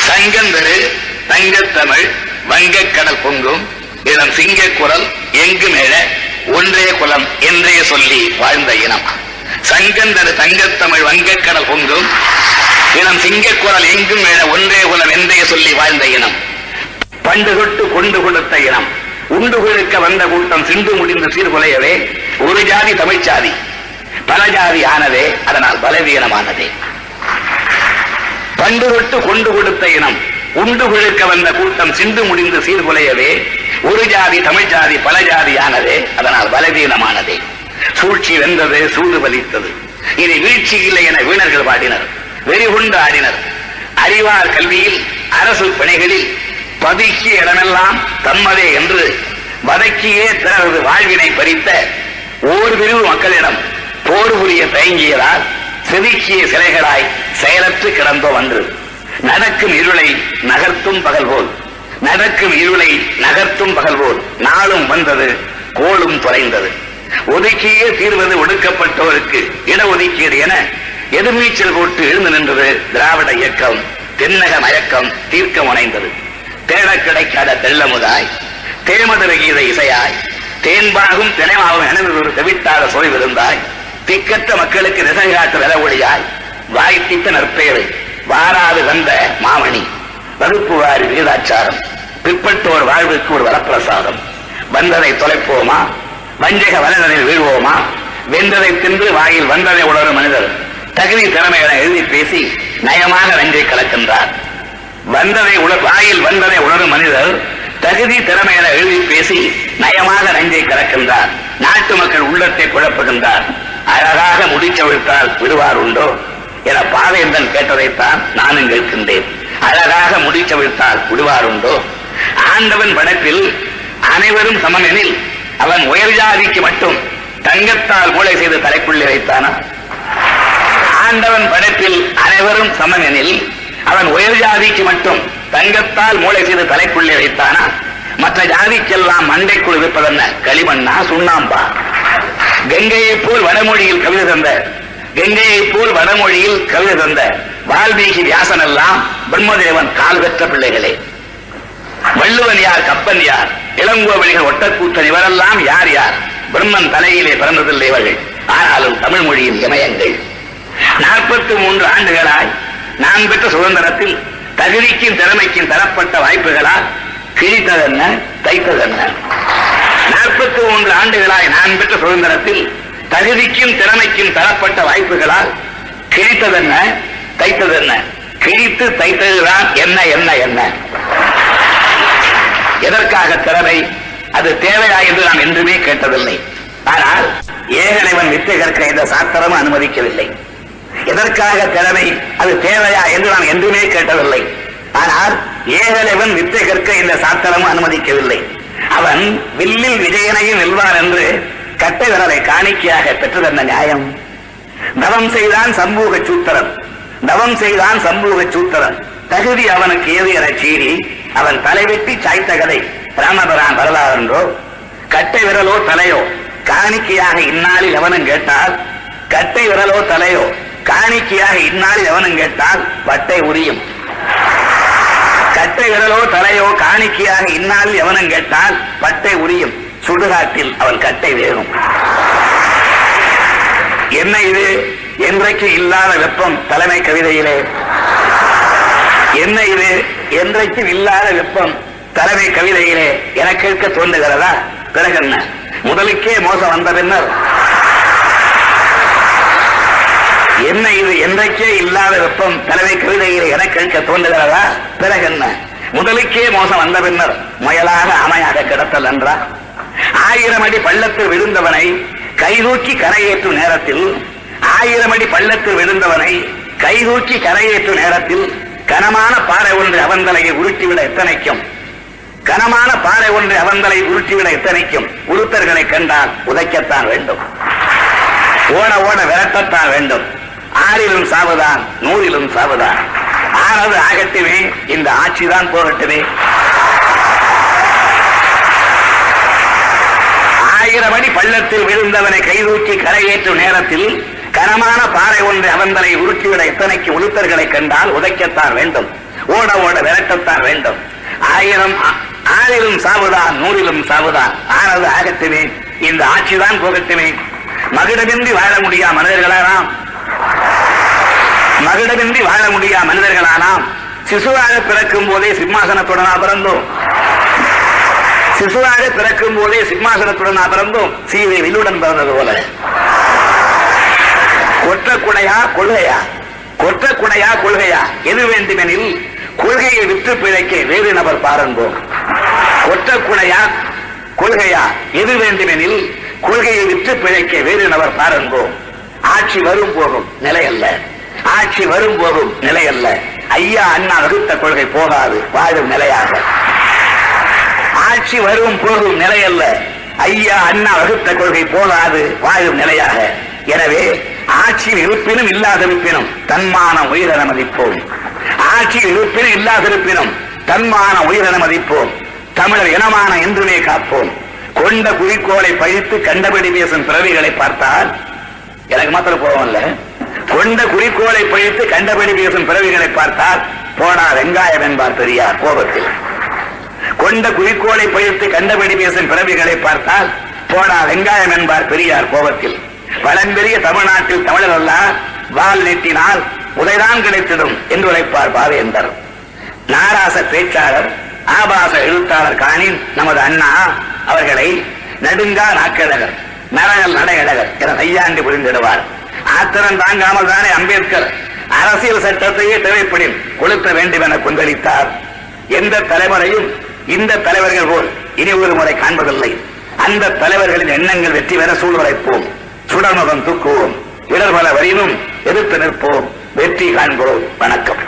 சங்கந்தரு தங்கத்தமிழ் வங்கக்கடல் பொங்கும் இளம் சிங்க குரல் எங்கும் எழ ஒன்றே குலம் என்றே சொல்லி வாழ்ந்த இனம். சங்கந்தரு தங்கத்தமிழ் வங்கக்கடல் பொங்கும் இளம் சிங்க குரல் எங்கும் எழ ஒன்றே குலம் என்றே சொல்லி வாழ்ந்த இனம். பண்டு தொட்டு கொண்டு கொடுத்த இனம். உண்டு கொழுக்க வந்த கூட்டம் சிந்து முடிந்து சீர்குலையவே ஒரு ஜாதி தமிழ்ச்சாதி பல ஜாதி ஆனதே, அதனால் பலவீனமானதே. பண்டு தொட்டு கொண்டு கொடுத்த இனம். உண்டு கொழுக்க வந்த கூட்டம் சிந்து முடிந்து சீர்குலையவே ஒரு ஜாதி தமிழ்ச்சாதி பல ஜாதி ஆனதே, அதனால் பலவீனமானதே. சூழ்ச்சி வென்றது, சூடு பலித்தது, இனி வீழ்ச்சி இல்லை என வீணர்கள் பாடினர், வெறிகொண்டு ஆடினர். அறிவார் கல்வியில் அரசு பணிகளில் பதுக்கிய இடமெல்லாம் தம்மதே என்று வதக்கியே பிறரது வாழ்வினை பறித்த ஓர் பிரிவு மக்களிடம் போர் புரிய தயங்கியதால் செதுக்கிய சிலைகளாய் செயலற்று கிடந்தோம் அன்று. நடக்கும் இருளை நகர்த்தும் பகல் போல், நடக்கும் இருளை நகர்த்தும் பகல் போல் நாளும் வந்தது, கோளும் தொலைந்தது. ஒதுக்கியே தீர்வது ஒடுக்கப்பட்டோருக்கு இடஒதுக்கீடு என எதிர்நீச்சல் போட்டு எழுந்து நின்றது திராவிட இயக்கம். தென்னக மயக்கம் தீர்க்க முனைந்தது. தேட கிடைக்காத தெள்ளமுதாய் தேமதுர கீத இசையாய் தேன்பாகும் தினைமாவும் எனது தவித்தாத சுவை விருந்தாய் திக்கற்ற மக்களுக்கு திசை காட்டு வில ஒளியாய் வாய்த்திட்ட நற்பேறு வாராது வந்த மாமணி வகுப்பு வாரி விகிதாச்சாரம் பிற்பட்டோர் வாழ்வுக்கு ஒரு வரப்பிரசாதம். வந்ததை தொலைப்போமா, வஞ்சக வலனில் வீழ்வோமா, வென்றதை தின்று வாயில் வந்ததை உணரும் மனிதர் தகுதி திறமைகளை எழுதி பேசி நயமாக நஞ்சை கலக்கின்றார். வாயில் வந்ததை உணரும் மனிதர் தகுதி திறமைகளை எழுதி பேசி நயமாக நஞ்சை கலக்கின்றார். நாட்டு மக்கள் உள்ளத்தை குழப்புகின்றார். அழகாக முடிச்சவிழ்த்தால் விடுவார் உண்டோ என பாவேந்தன் கேட்டதைத்தான் நானும் கேட்கின்றேன். அழகாக முடிச்சவிழ்த்தால் விடுவார் உண்டோ? ஆண்டவன் படைப்பில் அனைவரும் சமம் எனில் அவன் உயர் ஜாதிக்கு மட்டும் தங்கத்தால் மூளை செய்து தலைக்குள்ளே வைத்தானா? ஆண்டவன் படைப்பில் அனைவரும் சமம் எனில் அவன் உயர் ஜாதிக்கு மட்டும் தங்கத்தால் மூளை செய்து தலைக்குள்ளே வைத்தானா? மற்ற ஜாதிக்கெல்லாம் மண்டைக்குள் இருப்பதென்ன களிமண்ணா சுண்ணாம்பா? கங்கையை போல் வடமொழியில் கவிதை தந்த வால்மீகி வியாசன் எல்லாம் பிரம்மதேவன் கால் பெற்ற பிள்ளைகளே. வள்ளுவன் யார், கப்பன் யார், இளங்கோவழிகள் ஒட்டக்கூத்தன் இவரெல்லாம் யார் யார்? பிரம்மன் தலையிலே பிறந்ததில்லை இவர்கள். ஆனாலும் தமிழ் மொழியின் இமயங்கள். 43 ஆண்டுகளாய் நான் பெற்ற சுதந்திரத்தில் தகுதிக்கும் திறமைக்கும் தரப்பட்ட வாய்ப்புகளால் கிழித்ததென்ன தைத்ததென்ன? 43 ஆண்டுகளாய் நான் பெற்ற சுதந்திரத்தில் தகுதிக்கும் திறமைக்கும் தரப்பட்ட வாய்ப்புகளால் கிழித்ததென்ன தைத்ததென்ன? கிழித்து தைத்ததுதான் என்ன என்ன என்ன? எதற்காக திறமை? அது தேவையா என்று நாம் என்றுமே கேட்டதில்லை. ஆனால் ஏகலைவன் வித்தை கற்க இந்த சாஸ்திரமும் அனுமதிக்கவில்லை. எதற்காக திறமை? அது தேவையா என்று நாம் என்றுமே கேட்டதில்லை. ஆனால் ஏகலைவன் வித்தை கற்க இந்த சாஸ்திரமும் அனுமதிக்கவில்லை. அவன் வில்லில் விஜயனையும் வெல்வான் என்று கட்டை விரலை காணிக்கையாக பெற்றதென்ன நியாயம்? தவம் செய்தான் சம்பூக சூத்திரன் தகுதி அவனுக்கு ஏது என சீறி அவன் தலைவெட்டி சாய்த்த கதை ராமபுரான் வரலாறென்றோ? கட்டை விரலோ தலையோ காணிக்கையாக இந்நாளில் எவனும் கேட்டால், கட்டை விரலோ தலையோ காணிக்கையாக இந்நாளில் எவனும் கேட்டால் வட்டை உரியும். கட்டை விரலோ தலையோ காணிக்கையாக இந்நாளில் எவனும் கேட்டால் வட்டை உரியும். சுடுகாட்டில் அவன் கட்டை வேகும். என்ன இது? என்றைக்கு இல்லாத வெப்பம் தலைமை கவிதையிலே. என்ன இது? என்றைக்கு இல்லாத வெப்பம் தலைமை கவிதையிலே என கேட்க தோன்றுகிறதா? பிறகு என்ன? முதலுக்கே மோசம் வந்த பின்னர் என்ன இது? என்றைக்கே இல்லாத வெப்பம் தலைமை கவிதையிலே என கேட்க தோன்றுகிறதா? பிறகு என்ன? முதலுக்கே மோசம் வந்த பின்னர் முயலாக அமையாக கிடத்தல் என்றா? 1000 அடி பள்ளத்தில் விழுந்தவனை கைதூக்கி கரையேற்றும் நேரத்தில் 1000 அடி பள்ளத்தில் விழுந்தவனை கைதூக்கி கரையேற்றும் நேரத்தில் கனமான பாறை ஒன்று அவந்தலையை உருட்டிவிட எத்தனைக்கும் உருத்தர்களை கண்டால் உதைக்கத்தான் வேண்டும். ஓட ஓட விரட்டத்தான் வேண்டும். 6லும் சாவுதான், 100லும் சாவுதான். ஆனது ஆகட்டுமே, இந்த ஆட்சிதான் போகட்டுமே. 1000 அடி பள்ளத்தில் விழுந்தவனை கைதூக்கி கரையேற்றும் நேரத்தில் கனமான பாறை ஒன்று அவந்தலை உருட்டிவிட எத்தனைக்கு உளுத்தர்களை கண்டால் உதைக்கத்தான் வேண்டும். ஓட ஓட விரட்டத்தான் வேண்டும். 1000 சாவுதான், 100 சாவுதான். ஆனது ஆகட்டுமே, இந்த ஆட்சிதான் போகட்டுமே. மகுடமின்றி வாழ முடியா மனிதர்களானாம், மகுடமின்றி வாழ முடியா மனிதர்களானாம். சிசுவாக பிறக்கும் போதே சிம்மாசனத்துடனா பிறந்தோம், சிசுவாக பிறக்கும் போதே சிம்மாசனத்துடனா பிறந்தோம். சீதை வில்லுடன் பிறந்தது போல. கொற்றக்குடையா கொள்கையா, கொற்றக்குடையா கொள்கையா, எது வேண்டுமெனில் கொள்கையை விற்று பிழைக்க வேறு நபர் பாருங்கோம். கொற்றக்குடையா கொள்கையா, எது வேண்டுமெனில் கொள்கையை விற்று பிழைக்க வேறு நபர் பாருங்கோம். ஆட்சி வரும் போகும் நிலையல்ல, ஆட்சி வரும் போகும் நிலையல்ல. ஐயா அண்ணா வகுத்த கொள்கை போகாது, வாழும் நிலையாக. ஆட்சி வரும் போகும் நிலையல்ல, ஐயா அண்ணா வகுத்த கொள்கை போகாது, வாழும் நிலையாக. எனவே ஆட்சியில் இருப்பினும் இல்லாதிருப்பினும் தன்மான உயிரென மதிப்போம். ஆட்சியில் இருப்பினும் இல்லாதிருப்பினும் தன்மான உயிரென மதிப்போம். தமிழர் இனமான என்றுமே காப்போம். கொண்ட குறிக்கோளை பழித்து கண்டபடி பேசும் பிறவிகளை பார்த்தால் எனக்கு மாத்திரம் கோபம் இல்ல. கொண்ட குறிக்கோளை பழித்து கண்டபடி பேசும் பிறவிகளை பார்த்தால் போனா வெங்காயம் என்பார் பெரியார் கோபத்தில். கொண்ட குறிக்கோளை பழித்து கண்டபடி பேசும் பிறவிகளை பார்த்தால் போனா வெங்காயம் என்பார் பெரியார் கோபத்தில். பழம்பெரிய தமிழ்நாட்டில் தமிழர் அல்ல, வால் நீட்டினால் உதைதான் கிடைத்திடும் என்று உரைப்பார் பாவேந்தர். நாராச பேச்சாளர், ஆபாச எழுத்தாளர் காணின் நமது அண்ணா அவர்களை நடுங்கா நாக்கழகர், நரகல் நடையழகர் என கையாண்டு புரிந்திடுவார். ஆத்திரம் தாங்காமல் தானே அம்பேத்கர் அரசியல் சட்டத்தையே தேவைப்படின் கொளுத்த வேண்டும் என கொந்தளித்தார். எந்த தலைமுறையும் இந்த தலைவர்கள் போல் இனி ஒரு முறை காண்பதில்லை. அந்த தலைவர்களின் எண்ணங்கள் வெற்றி பெற சூழ்நிலைப்போம், சுடர்முகம் தூக்குவோம், இடர்பல வரினும் எதிர்த்து நிற்போம், வெற்றி காண்போம். வணக்கம்.